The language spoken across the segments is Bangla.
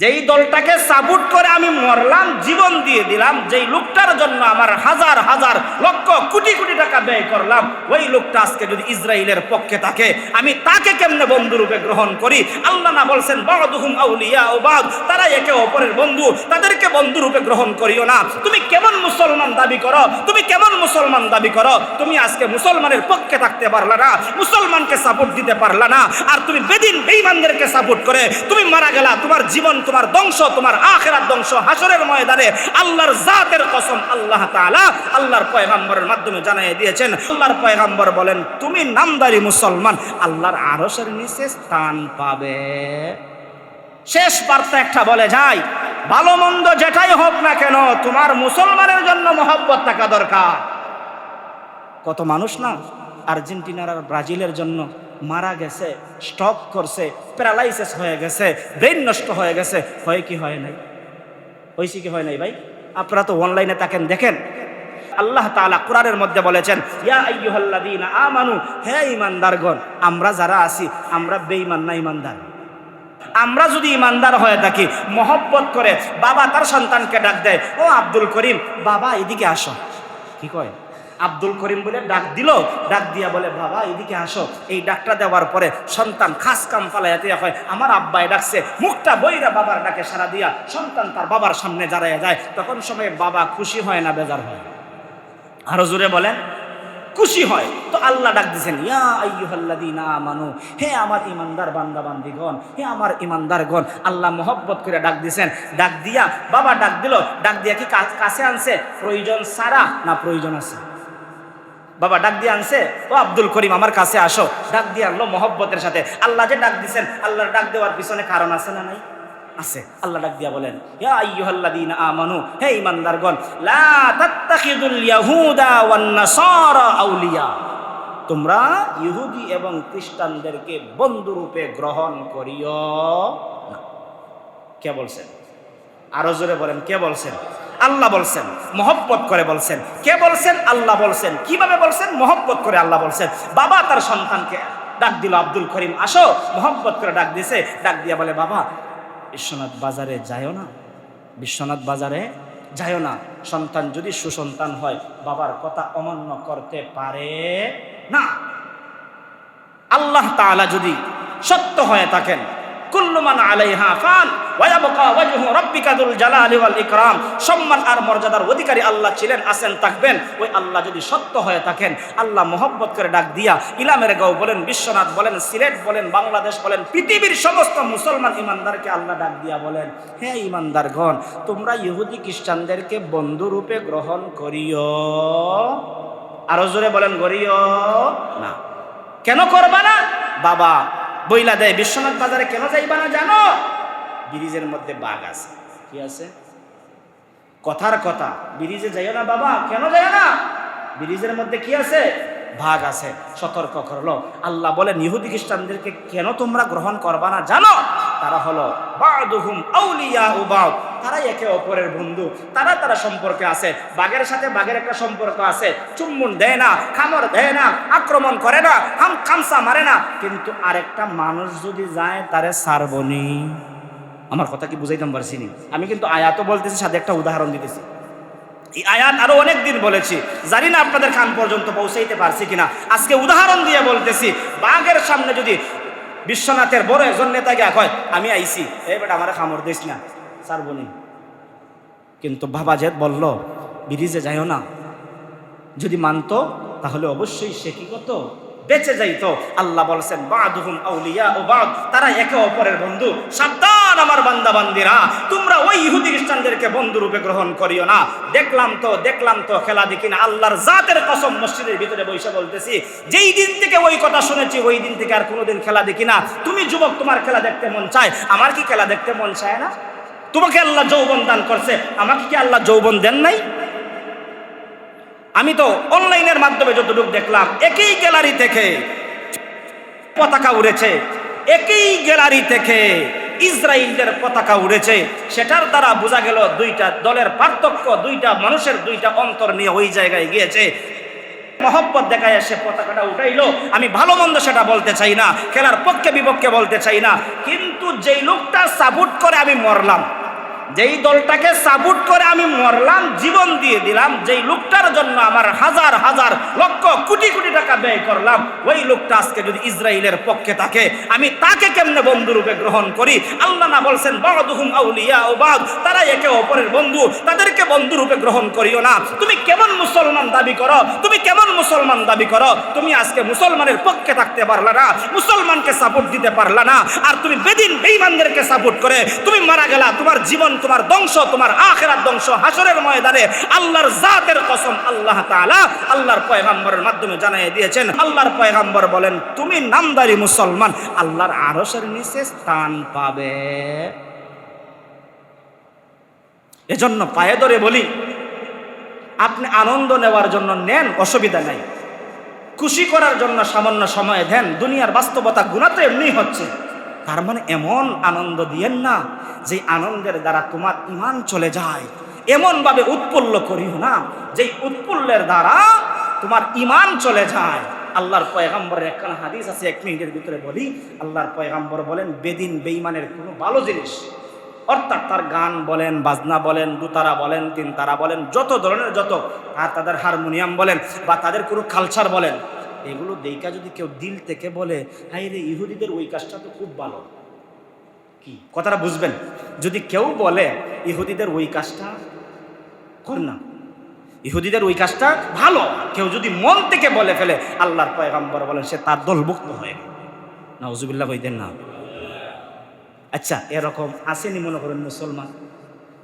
যেই দলটাকে সাপোর্ট করে আমি মরলাম, জীবন দিয়ে দিলাম, যেই লোকটার জন্য আমার হাজার হাজার লক্ষ কোটি কোটি টাকা ব্যয় করলাম, ওই লোকটা আজকে যদি ইসরায়েলের পক্ষে থাকে, আমি তাকে কেমনে বন্ধুরূপে গ্রহণ করি? আল্লাহ না বলছেন বা'দুহুম আউলিয়া ও বা'দ, তারা একে অপরের বন্ধু, তাদেরকে বন্ধুরূপে গ্রহণ করিও না। তুমি কেমন মুসলমান দাবি করো? তুমি কেমন মুসলমান দাবি করো? তুমি আজকে মুসলমানের পক্ষে থাকতে পারলা না, মুসলমানকে সাপোর্ট দিতে পারলা না, আর তুমি বেদিন বেঈমানদেরকে সাপোর্ট করে তুমি মারা গেলা। তোমার জীবন, তোমার ধ্বংস, তোমার আখিরাত ধ্বংস। হাসরের ময়দানে আল্লাহর জাতের কসম, আল্লাহ তাআলা আল্লাহর পয়গম্বরের মাধ্যমে জানিয়ে দিয়েছেন। আল্লাহর পয়গম্বর বলেন, তুমি নামদারি মুসলমান আল্লাহর আরশের নিচে স্থান পাবে। শেষ বার্তা একটা বলে যাই, ভালো মন্দ যেটাই হোক না কেন, তোমার মুসলমানের জন্য মহব্বত থাকা দরকার। কত মানুষ না আর্জেন্টিনার আর ব্রাজিলের জন্য মারা গেছে, স্ট্রোক করছে, প্যারালাইসিস হয়ে গেছে, ব্রেন নষ্ট হয়ে গেছে। হয় কি হয় নাই? হয়েছে কি হয় নাই ভাই? আপনারা তো অনলাইনে তাকেন, দেখেন। আল্লাহ তাআলা কোরআনের মধ্যে বলেছেন, ইয়া আইয়ুহাল্লাযীনা আমানু, হে ঈমানদারগণ। আমরা যারা আছি, আমরা বেঈমান না ঈমানদার? আমরা যদি ঈমানদার হয়ে থাকি, মহব্বত করে বাবা তার সন্তানকে ডাক দেয়, ও আব্দুল করিম, বাবা এদিকে আসো। কি কয়? আব্দুল করিম বলে ডাক দিল, ডাক দিয়া বলে বাবা এদিকে আসো। এই ডাকটা দেওয়ার পরে সন্তান খাস কাম ফালাইতে হয়, আমার আব্বাই ডাকছে, মুখটা বইরা বাবার ডাকে সাড়া দিয়া সন্তান তার বাবার সামনে দাঁড়ায় যায়। তখন সময় বাবা খুশি হয় না বেজার হয়? আরো জোরে বলেন, খুশি হয়। তো আল্লাহ ডাক দিয়েছেন, ইয়া আইয়ুহাল্লাযীনা আমানু, হে আমার ইমানদার বান্দা বান্দিগণ, হে আমার ইমানদারগণ। আল্লাহ মহব্বত করে ডাক দিয়েছেন। ডাক দিয়া বাবা ডাক দিল, ডাক দিয়া কি কাছে আনছে প্রয়োজন সারা না প্রয়োজন আছে? বাবা ডাক দিয়ে আনছে, ও আব্দুল করিম আমার কাছে আসো। ডাক দিয়ে আনলো মহব্বতের সাথে। আল্লাহ যে ডাক দিয়েছেন, আল্লাহর ডাক দেওয়ার পিছনে কারণ আছে না নাই? আছে। আল্লাহ ডাক দিয়া বলেন, ইয়া আইয়ুহাল্লাযীনা আমানু, হে ঈমানদারগণ, লা তাত্তাখিযুল ইয়াহুদা ওয়ান নাসারা আউলিয়া, তোমরা ইহুদি এবং খ্রিস্টানদেরকে বন্ধুরূপে গ্রহণ করিও না। কে বলছেন? আরো জোরে বলেন, কে বলছেন? আল্লাহ বলছেন, মহব্বত করে বলছেন। কে বলছেন? আল্লাহ বলছেন। কিভাবে বলছেন? মহব্বত করে আল্লাহ বলছেন। বাবা তার সন্তানকে ডাক দিল, আব্দুল করিম আসো। মহব্বত করে ডাক দিয়েছে। ডাক দিয়া বলে, বাবা বিশ্বনাথ বাজারে যাইও না, বিশ্বনাথ বাজারে যাইও না। সন্তান যদি সুসন্তান হয়, বাবার কথা অমান্য করতে পারে না। আল্লাহ তাআলা যদি সত্য হয়ে থাকেন, কুল্লু মান আলাইহা ফান ওয়া ইয়াবকা ওয়াজহু রাব্বিকা যুল জালালি ওয়াল ইকরাম, সম্মান আর মর্যাদার অধিকারী আল্লাহ ছিলেন, আছেন, থাকবেন। ওই আল্লাহ যদি সত্য হয়ে থাকেন, আল্লাহ মহব্বত করে ডাক দিয়া ইলামের গাঁও বলেন, বিশ্বনাথ বলেন, সিলেট বলেন, বাংলাদেশ বলেন, পৃথিবীর সমস্ত মুসলমান ইমানদারকে আল্লাহ ডাক দিয়া বলেন, হে ইমানদারগণ, তোমরা ইহুদি খ্রিস্টানদেরকে বন্ধুরূপে গ্রহণ করিও। আরো জোরে বলেন, করিও না। কেন করবা না? বাবা বইলা দেয়, বিশ্বনাথ বাজারে কেন যাইবা না জানো? ব্রিজের মধ্যে বাঘ আছে। কি আছে? কথার কথা, ব্রিজে যাইও না বাবা। কেন যাইও না? ব্রিজের মধ্যে কি আছে? বাঘ আছে। সতর্ক করলো আল্লাহ। বলেন, ইহুদি খ্রিস্টানদেরকে কেন তোমরা গ্রহণ করবা না জানো? তারা হলো বা'দুহুম আউলিয়া ও বা'দ, তারা একে অপরের বন্ধু, তারা সম্পর্কে আছে। বাঘের সাথে বাঘের একটা সম্পর্ক আছে, চুম্বন দেয় না, খামর দেয় না, আক্রমণ করে না, খামসা মারে না। কিন্তু আরেকটা মানুষ যদি যায়, তারে ছাড়বনি। আমার কথা কি বুঝাইতে পারছি? আমি কিন্তু আয়াতও বলতেছি, সাথে একটা উদাহরণ দিতেছি। এই আয়াত আরো অনেকদিন বলেছি, জানি না আপনাদের কান পর্যন্ত পৌঁছাইতে পারছি কিনা। আজকে উদাহরণ দিয়ে বলতেছি। বাঘের সামনে যদি বিশ্বনাথের বড় একজন নেতা গিয়া কয়, আমি আইছি, এই বেটা আমার খামর দিস না, ছাড়বনি। কিন্তু বাবা যে বলল ব্রিজে যাইও না, যদি মানতো তাহলে অবশ্যই সে কি করতো? বেঁচে যাইতো। আল্লাহ বলছেন, বা'দুহুম আউলিয়া ও বা'দ, তারা একে অপরের বন্ধু। সাবধান আমার বান্দা বান্দিরা, তোমরা ওই ইহুদি খ্রিস্টানদেরকে বন্ধুরূপে গ্রহণ করিও না। দেখলাম তো খেলা দেখি না। আল্লাহর জাতের কসম, মসজিদের ভিতরে বসে বলতেছি, যেই দিন থেকে ওই কথা শুনেছি, ওই দিন থেকে আর কোনোদিন খেলা দেখি না। তুমি যুবক, তোমার খেলা দেখতে মন চায়, আমার কি খেলা দেখতে মন চায় না? তোমাকে আল্লাহ যৌবন দান করছে, আমাকে কি আল্লাহ যৌবন দেন নাই? আমি তো অনলাইনের মাধ্যমে যতটুকু দেখলাম, একই গ্যালারি থেকে পতাকা উড়েছে, একই গ্যালারি থেকে ইসরায়েলের পতাকা উড়েছে। সেটার দ্বারা বোঝা গেল দুইটা দলের পার্থক্য, দুইটা মানুষের দুইটা অন্তর নিয়ে ওই জায়গায় গিয়েছে। মহব্বত দেখায় সে পতাকাটা উঠাইলো। আমি ভালো মন্দ সেটা বলতে চাই না, খেলার পক্ষে বিপক্ষে বলতে চাই না, কিন্তু যেই লোকটা সাপোর্ট করে আমি মরলাম, যেই দলটাকে সাপোর্ট করে আমি মরলাম, জীবন দিয়ে দিলাম, যেই লোকটার জন্য আমার হাজার হাজার লক্ষ কোটি কোটি টাকা ব্যয় করলাম, ওই লোকটা আজকে যদি ইসরায়েলের পক্ষে থাকে, আমি তাকে কেমনে বন্ধুরূপে গ্রহণ করি? আল্লাহ না বলছেন বা'দুহুম আউলিয়া ও বা'দ, তারা একে অপরের বন্ধু, তাদেরকে বন্ধুরূপে গ্রহণ করিও না। তুমি কেমন মুসলমান দাবি করো? তুমি কেমন মুসলমান দাবি করো? তুমি আজকে মুসলমানের পক্ষে থাকতে পারলা না, মুসলমানকে সাপোর্ট দিতে পারলা না, আর তুমি বেদিন বেঈমানদেরকে সাপোর্ট করে তুমি মারা গেলা। তোমার জীবন, তোমার ধ্বংস, তোমার আখিরাত ধ্বংস। হাসরের ময়দানে আল্লাহর জাতের কসম আল্লাহ তাআলা আল্লাহর পয়গম্বরের মাধ্যমে জানিয়ে দিয়েছেন। আল্লাহর পয়গম্বর বলেন, তুমি নামদারি মুসলমান, আল্লাহর আরশের নিচে স্থান পাবে। এজন্য পায়ে ধরে বলি, আপনি আনন্দ নেওয়ার জন্য নেন, অসুবিধা নাই। খুশি করার জন্য সামান্য সময় দেন। দুনিয়ার বাস্তবতা, গুনাহ তো এমনি হচ্ছে, তার মানে এমন আনন্দ দিয়েন না যে আনন্দের দ্বারা তোমার ঈমান চলে যায়। এমন ভাবে উৎফুল্ল করিও না যে উৎফুল্লের দ্বারা তোমার ঈমান চলে যায়। আল্লাহর পয়গম্বরের একখানা হাদিস আছে, 1 মিনিটের ভিতরে বলি। আল্লাহর পয়গম্বর বলেন, বেদিন বেঈমানের কোনো ভালো জিনিস, অর্থাৎ তার গান বলেন, বাজনা বলেন, দুতারা বলেন, তিন তারা বলেন, যত ধরনের আর তাদের হারমোনিয়াম বলেন বা তাদের কোনো কালচার বলেন, এগুলো দেখা যদি কেউ দিল থেকে বলে, হাই রে ইহুদিদের ওই কাজটা তো খুব ভালো, কি কথাটা বুঝবেন? যদি কেউ বলে ইহুদিদের ওই কাজটা কর না, ইহুদিদের ওই কাজটা ভালো, কেউ যদি মন থেকে বলে ফেলে, আল্লাহর পয়গম্বর বলেন সে তার দলভুক্ত হয়ে গেল। নাউজুবিল্লাহ কইতেন না? আচ্ছা, এরকম আসেনি মনে করেন মুসলমান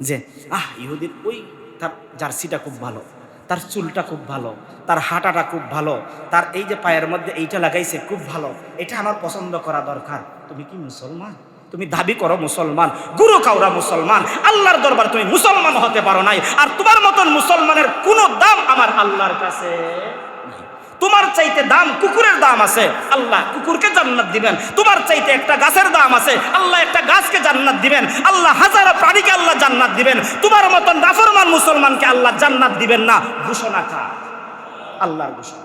যে ইহুদির ওই তার জার্সিটা খুব ভালো, তার চুলটা খুব ভালো, তার হাঁটাটা খুব ভালো, তার এই যে পায়ের মধ্যে এইটা লাগাইছে খুব ভালো, এটা আমার পছন্দ করা দরকার। তুমি কি মুসলমান? তুমি দাবি করো মুসলমান, গুরু কাউরা মুসলমান, আল্লাহর দরবার তুমি মুসলমান হতে পারো নাই। আর তোমার মতন মুসলমানের কোনো দাম আমার আল্লাহর কাছে নাই। তোমার চাইতে দাম কুকুরের দাম আছে, আল্লাহ কুকুরকে জান্নাত দিবেন। তোমার চাইতে একটা গাছের দাম আছে, আল্লাহ একটা গাছকে জান্নাত দিবেন। আল্লাহ হাজারো প্রাণীকে আল্লাহ জান্নাত দিবেন। তোমার মতন নাফরমান মুসলমানকে আল্লাহ জান্নাত দিবেন না। ঘোষণা খা, আল্লাহর ঘোষণা।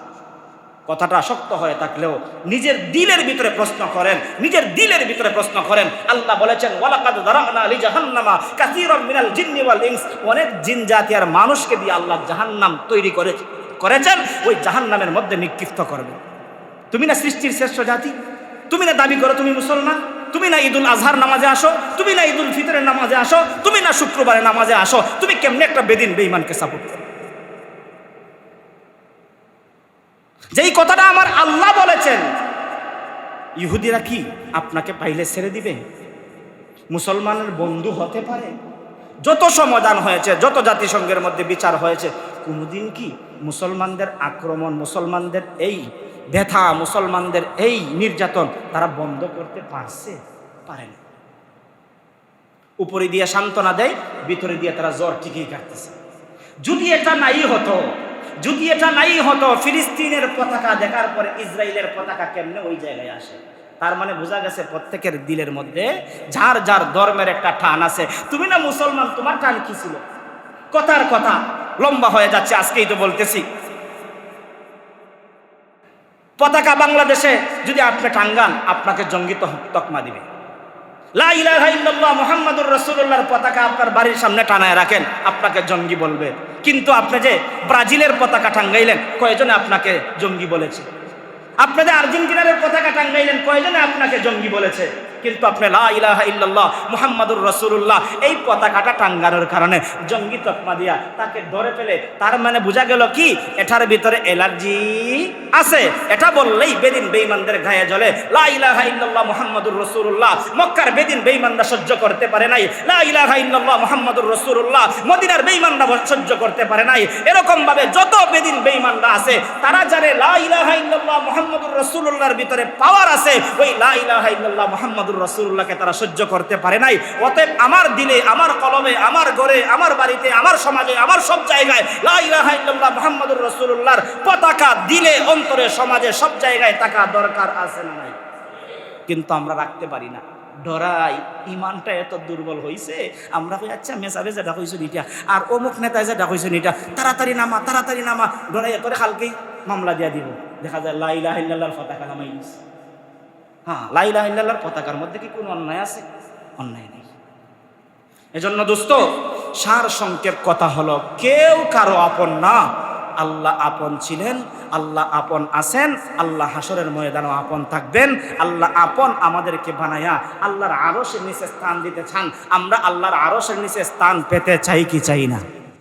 কথাটা শক্ত হয়ে থাকলেও নিজের দিলের ভিতরে প্রশ্ন করেন, নিজের দিলের ভিতরে প্রশ্ন করেন। আল্লাহ বলেছেন, ওয়ালাকাদ যারানা লিজাহান্নামা কাসীরাম মিনাল জিন্নি ওয়াল ইনস, অনেক জিন জাতি আর মানুষকে দিয়ে আল্লাহ জাহান্নাম তৈরি করেছেন, ওই জাহান্নামের মধ্যে নিক্ষিপ্ত করবেন। তুমি না সৃষ্টির শ্রেষ্ঠ জাতি? তুমি না দাবি করো তুমি মুসলমান? তুমি না ঈদুল আজহার নামাজে আসো? তুমি না ঈদুল ফিতরের নামাজে আসো? তুমি না শুক্রবারে নামাজে আসো? তুমি কেমনে একটা বেদিন বেঈমানকে সাপোর্ট করো? যেই কথাটা আমার আল্লাহ বলেছেন, ইহুদিরা কি আপনাকে পাইলে ছেড়ে দিবে? মুসলমানের বন্ধু হতে পারে? যত সমাধান হয়েছে, যত জাতিসংঘের মধ্যে বিচার হয়েছে, কোনোদিন কি মুসলমানদের আক্রমণ, মুসলমানদের এই ব্যথা, মুসলমানদের এই নির্যাতন তারা বন্ধ করতে পারছে? পারে না। উপরে দিয়ে সান্ত্বনা দেয়, ভিতরে দিয়ে তারা জ্বর ঠিকই কাটতেছে। যদি এটা নাই হতো, ফিলিস্তিনের পতাকা দেখার পরে ইসরায়েলের পতাকা কেমনে ওই জায়গায় আসে? তার মানে বোঝা গেছে প্রত্যেকের দিলের মধ্যে যার যার ধর্মের একটা টান আছে। তুমি না মুসলমান, তোমার টান কি ছিল? কথার কথা লম্বা হয়ে যাচ্ছে, আজকেই তো বলতেছি। পতাকা বাংলাদেশে যদি আপনি টাঙ্গান, আপনাকে জঙ্গি তকমা দিবে। লা ইলাহা ইল্লাল্লাহ মুহাম্মাদুর রাসূলুল্লাহর পতাকা আপনার বাড়ির সামনে টানায় রাখেন, আপনাকে জঙ্গি বলবে। কিন্তু আপনি যে ব্রাজিলের পতাকা টাঙ্গাইলেন, কয়জনে আপনাকে জঙ্গি বলেছে? আপনি যে আর্জেন্টিনার পতাকা টাঙ্গাইলেন, কয়জনে আপনাকে জঙ্গি বলেছে? কিন্তু আপনি লা ইলাহা ইল্লাল্লাহ মুহাম্মাদুর রাসূলুল্লাহ এই পতাকাটা টাঙ্গানোর কারণে জঙ্গি তকমা দিয়া তাকে ধরে ফেলে। তার মানে বোঝা গেল কি, এটার ভিতরে অ্যালার্জি আছে। এটা বললেই বেদিন বেঈমানদের গায়ে জ্বলে। লা ইলাহা ইল্লাল্লাহ মুহাম্মাদুর রাসূলুল্লাহ মক্কার বেদিন বেঈমানরা সহ্য করতে পারে নাই। লা ইলাহা ইল্লাল্লাহ মুহাম্মাদুর রাসূলুল্লাহ মদিনার বেঈমানরা সহ্য করতে পারে নাই। এরকম ভাবে যত বেদিন বেঈমানরা আছে, তারা জানে লা ইলাহা ইল্লাল্লাহ মুহাম্মাদুর রাসূলুল্লাহর ভিতরে পাওয়ার আছে, ওই লা ইলাহা ইল্লাল্লাহ মুহাম্মাদুর রাসূলুল্লাহকে তারা সহ্য করতে পারে নাই। অতএব আমার দিলে, আমার কলমে, আমার ঘরে, আমার বাড়িতে, আমার সমাজে, আমার সব জায়গায় লা ইলাহা ইল্লাল্লাহ মুহাম্মাদুর রাসূলুল্লাহর পতাকা দিলে, অন্তরে, সমাজে, সব জায়গায় থাকা দরকার আছে না নাই? কিন্তু আমরা রাখতে পারি না, ডরাই। ইমানটা এত দুর্বল হইছে, আমরা কই আচ্ছা মেসাবে যেটা কইছো নিটা, আর অমুক নেতায় যেটা কইছো নিটা, তাড়াতাড়ি নামা, তাড়াতাড়ি নামা, ডরাই করে কালকেই মামলা দিয়া দিব। দেখা যায় লা ইলাহা ইল্লাল্লাহর পতাকা নামাই দিছে। হ্যাঁ, লা ইলাহা ইল্লাল্লাহর পতাকার মধ্যে কি কোনো অন্যায় আছে? অন্যায় নেই। এজন্য দোস্ত, সার সংক্ষেপ কথা হলো, কেউ কারো আপন না। আল্লাহ আপন ছিলেন, আল্লাহ আপন আছেন, আল্লাহ হাসরের ময়দানও আপন থাকবেন। আল্লাহ আপন আমাদেরকে বানায়া আল্লাহর আরশের নিচে স্থান দিতে চান। আমরা আল্লাহর আরশের নিচে স্থান পেতে চাই কি চাই না?